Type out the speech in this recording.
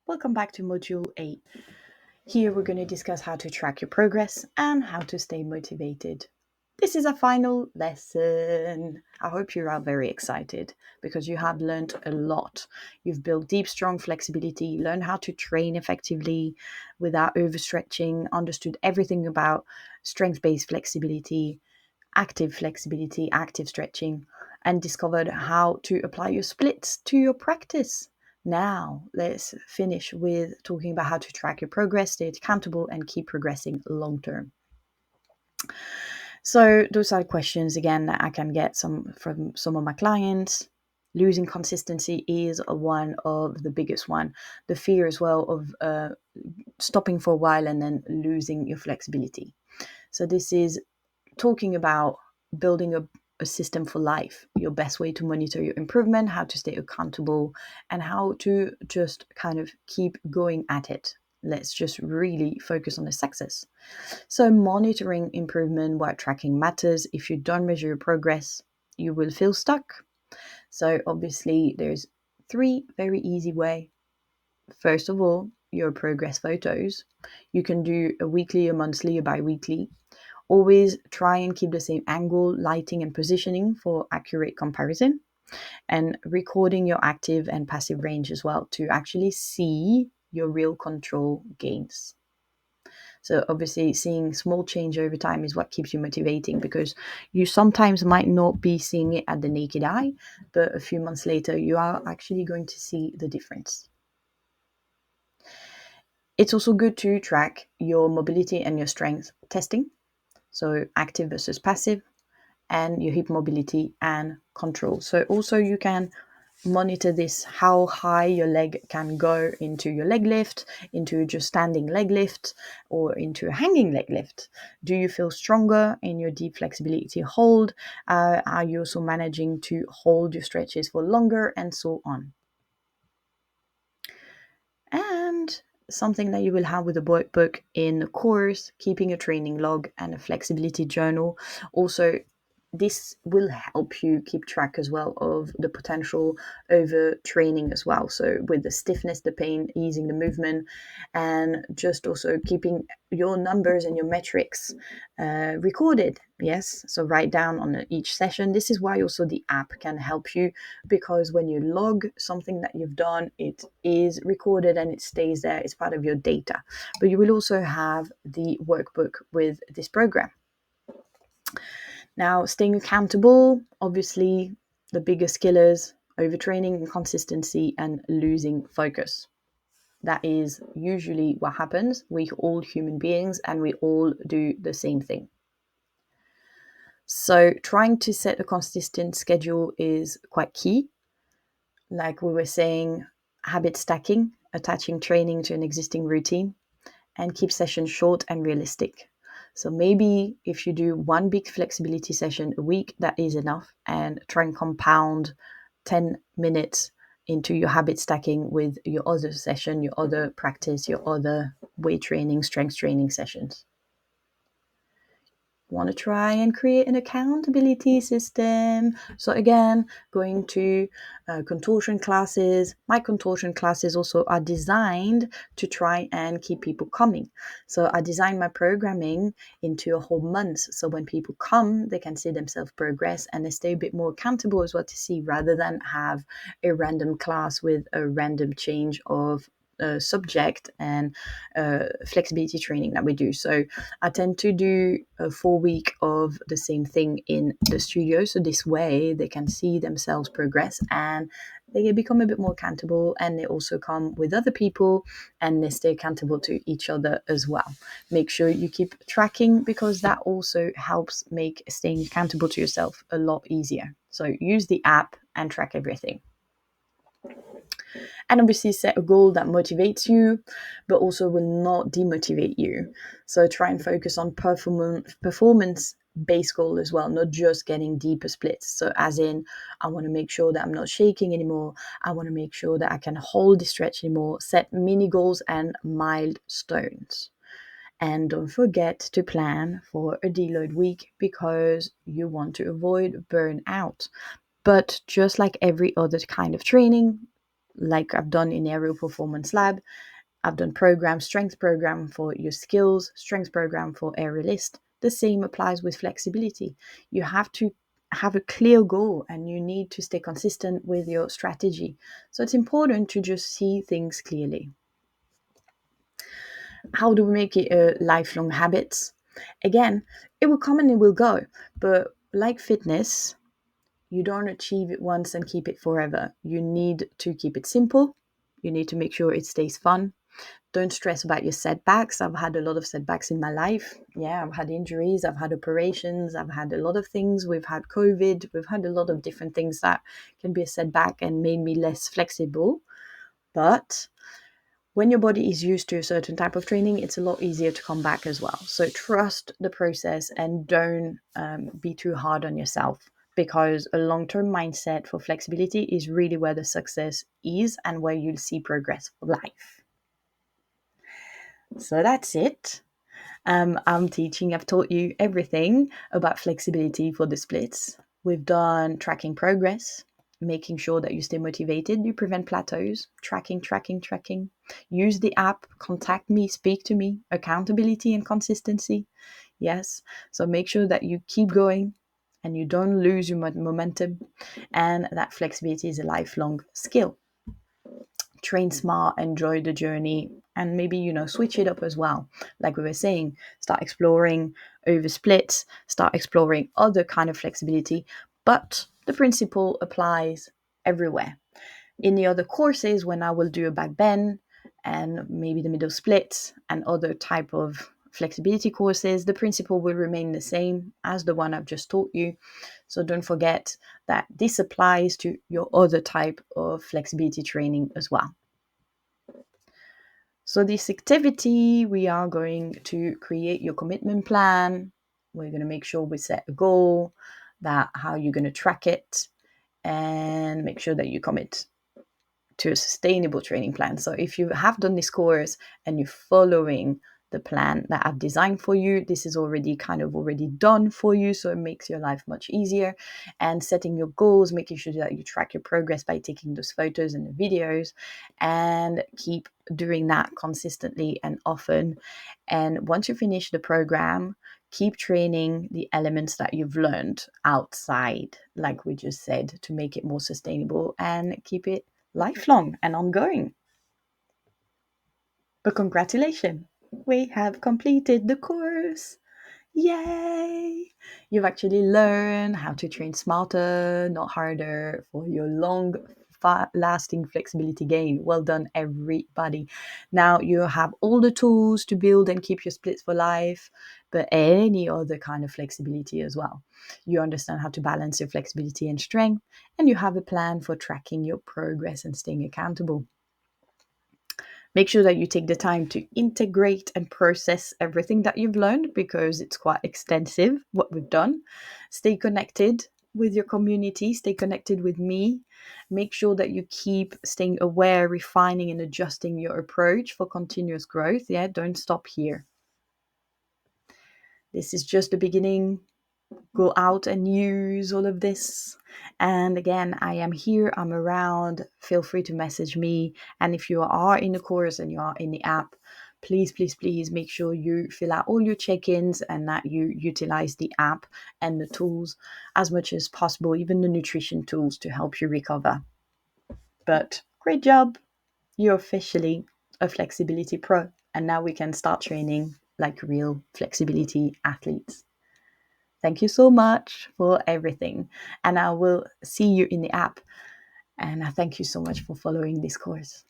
Welcome back to Module 8. Here we're going to discuss how to track your progress and how to stay motivated. This is our final lesson. I hope you are very excited because you have learned a lot. You've built deep, strong flexibility, learned how to train effectively without overstretching, understood everything about strength-based flexibility, active stretching, and discovered how to apply your splits to your practice. Now, let's finish with talking about how to track your progress, stay accountable, and keep progressing long term. So, those are questions again that I can get from some of my clients. Losing consistency is one of the biggest one. The fear as well of stopping for a while and then losing your flexibility. So, this is talking about building a system for life, your best way to monitor your improvement, how to stay accountable, and how to just kind of keep going at it. Let's just really focus on the success. So, monitoring improvement while tracking matters. If you don't measure your progress, you will feel stuck. So, obviously, there's three very easy ways. First of all, your progress photos. You can do a weekly, a monthly, a bi-weekly. Always try and keep the same angle, lighting, and positioning for accurate comparison. And recording your active and passive range as well to actually see your real control gains. So obviously seeing small change over time is what keeps you motivating because you sometimes might not be seeing it at the naked eye, but a few months later you are actually going to see the difference. It's also good to track your mobility and your strength testing. So active versus passive, and your hip mobility and control. So also you can monitor this, how high your leg can go into your leg lift, into just standing leg lift, or into a hanging leg lift. Do you feel stronger in your deep flexibility hold? Are you also managing to hold your stretches for longer, and so on? And something that you will have with a workbook in the course, keeping a training log and a flexibility journal. Also, this will help you keep track as well of the potential overtraining as well. So with the stiffness, the pain, easing the movement, and just also keeping your numbers and your metrics recorded. Yes, so write down on each session. This is why also the app can help you, because when you log something that you've done, it is recorded and it stays there. It's part of your data. But you will also have the workbook with this program. Now, staying accountable, obviously, the biggest killers: overtraining, inconsistency, and losing focus. That is usually what happens. We're all human beings and we all do the same thing. So, trying to set a consistent schedule is quite key. Like we were saying, habit stacking, attaching training to an existing routine, and keep sessions short and realistic. So maybe if you do one big flexibility session a week, that is enough, and try and compound 10 minutes into your habit stacking with your other session, your other practice, your other weight training, strength training sessions. Want to try and create an accountability system. So again, going to contortion classes. My contortion classes also are designed to try and keep people coming. So I design my programming into a whole month. So when people come, they can see themselves progress and they stay a bit more accountable as well to see, rather than have a random class with a random change of subject and flexibility training that we do. So I tend to do a 4 week of the same thing in the studio. So this way they can see themselves progress and they become a bit more accountable, and they also come with other people and they stay accountable to each other as well. Make sure you keep tracking, because that also helps make staying accountable to yourself a lot easier. So use the app and track everything. And obviously set a goal that motivates you but also will not demotivate you. So try and focus on performance based goal as well, not just getting deeper splits. So as in, I want to make sure that I'm not shaking anymore, I want to make sure that I can hold the stretch anymore. Set mini goals and milestones. And don't forget to plan for a deload week, because you want to avoid burnout. But just like every other kind of training, like I've done in Aerial Performance Lab. I've done strength program for your skills, strength program for aerialist. The same applies with flexibility. You have to have a clear goal and you need to stay consistent with your strategy. So it's important to just see things clearly. How do we make it a lifelong habit? Again, it will come and it will go. But like fitness, you don't achieve it once and keep it forever. You need to keep it simple. You need to make sure it stays fun. Don't stress about your setbacks. I've had a lot of setbacks in my life. Yeah, I've had injuries, I've had operations, I've had a lot of things. We've had COVID, we've had a lot of different things that can be a setback and made me less flexible. But when your body is used to a certain type of training, it's a lot easier to come back as well. So trust the process and don't be too hard on yourself, because a long-term mindset for flexibility is really where the success is and where you'll see progress for life. So that's it. I've taught you everything about flexibility for the splits. We've done tracking progress, making sure that you stay motivated, you prevent plateaus, tracking. Use the app, contact me, speak to me, accountability and consistency. Yes, so make sure that you keep going and you don't lose your momentum, and that flexibility is a lifelong skill. Train smart, enjoy the journey, and maybe, switch it up as well. Like we were saying, start exploring over splits, start exploring other kind of flexibility, but the principle applies everywhere. In the other courses, when I will do a back bend and maybe the middle splits and other type of flexibility courses, the principle will remain the same as the one I've just taught you. So don't forget that this applies to your other type of flexibility training as well. So this activity, we are going to create your commitment plan. We're going to make sure we set a goal, that how you're going to track it, and make sure that you commit to a sustainable training plan. So if you have done this course and you're following the plan that I've designed for you, this is already done for you. So it makes your life much easier. And setting your goals, making sure that you track your progress by taking those photos and the videos, and keep doing that consistently and often. And once you finish the program, keep training the elements that you've learned outside, like we just said, to make it more sustainable and keep it lifelong and ongoing. But congratulations, we have completed the course. Yay! You've actually learned how to train smarter, not harder, for your long lasting flexibility gain. Well done, everybody. Now you have all the tools to build and keep your splits for life, but any other kind of flexibility as well. You understand how to balance your flexibility and strength, and you have a plan for tracking your progress and staying accountable. Make sure that you take the time to integrate and process everything that you've learned, because it's quite extensive what we've done. Stay connected with your community, stay connected with me. Make sure that you keep staying aware, refining and adjusting your approach for continuous growth. Yeah, don't stop here. This is just the beginning. Go out and use all of this. And again, I am here, I'm around. Feel free to message me. And if you are in the course and you are in the app, please make sure you fill out all your check-ins and that you utilize the app and the tools as much as possible, even the nutrition tools, to help you recover. But great job. You're officially a flexibility pro. And now we can start training like real flexibility athletes. Thank you so much for everything. And I will see you in the app. And I thank you so much for following this course.